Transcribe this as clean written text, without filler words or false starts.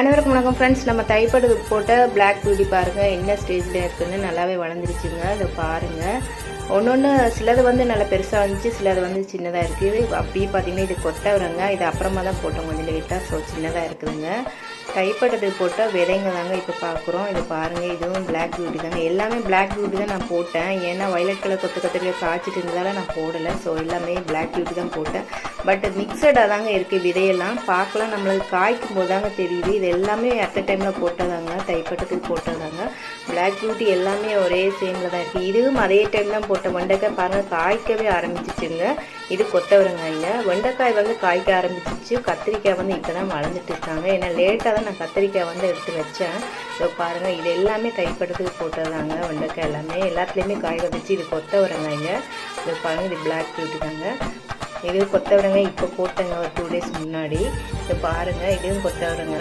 அனைவருக்கும் வணக்கம் ஃப்ரெண்ட்ஸ். நம்ம தைப்படத்துக்கு போட்ட பிளாக் பியூட்டி பாருங்கள் என்ன ஸ்டேஜில் இருக்குதுன்னு. நல்லாவே வளர்ந்துருச்சுங்க. அதை பாருங்கள். ஒன்று சிலது நல்லா பெருசாக வந்துச்சு, சிலது சின்னதாக இருக்குது. அப்படியே பார்த்தீங்கன்னா இது கொத்தவரங்க. இது அப்புறமா தான் போட்டோம் கொஞ்சம் லேட்டாக. ஸோ சின்னதாக இருக்குதுங்க. தைப்பட்டத்துக்கு போட்ட விதைங்க தாங்க இப்போ பார்க்குறோம். இது பாருங்கள், இதுவும் பிளாக் பியூட்டி தாங்க. எல்லாமே பிளாக் பியூட்டி தான் நான் போட்டேன். ஏன்னா வயலட் கலர் கொத்து கத்திரிக்காய் காய்ச்சிட்டு இருந்ததால் நான் போடலை. ஸோ எல்லாமே பிளாக் பியூட்டி தான் போட்டேன். பட் மிக்சடாக தாங்க இருக்குது விதையெல்லாம். பார்க்கலாம், நம்மளுக்கு காய்க்கும் போது தாங்க தெரியுது. இது எல்லாமே அட் டைமில் போட்டதாங்க, தைப்பட்டத்துக்கு போட்டதாங்க. பிளாக் பியூட்டி எல்லாமே ஒரே சேமில் தான் இருக்குது. இதுவும் அதே டைம் தான் போட்ட வெண்டைக்காய் பாருங்கள், காய்க்கவே ஆரம்பிச்சிச்சுங்க. இது கொத்தவரங்காய்ங்க. வெண்டைக்காய் காய்க்க ஆரம்பிச்சிச்சு. கத்திரிக்காய் இப்போ தான் வளர்ந்துட்டு இருக்காங்க. ஏன்னா லேட்டாக தான் நான் கத்திரிக்காய் எடுத்து வச்சேன். ஸோ பாருங்கள், இது எல்லாமே தைப்பட்டத்துக்கு போட்டதாங்க. வெண்டைக்காய் எல்லாத்துலேயுமே காய் வந்துச்சு. இது கொத்தவரங்காய்ங்க. இது பாருங்கள், இது பிளாக் பியூட்டி தாங்க. இது கொத்தவரங்காய் இப்போ போட்டேங்க ஒரு 2 days முன்னாடி. இது பாருங்கள், இதுவும் கொத்தவரங்காய்.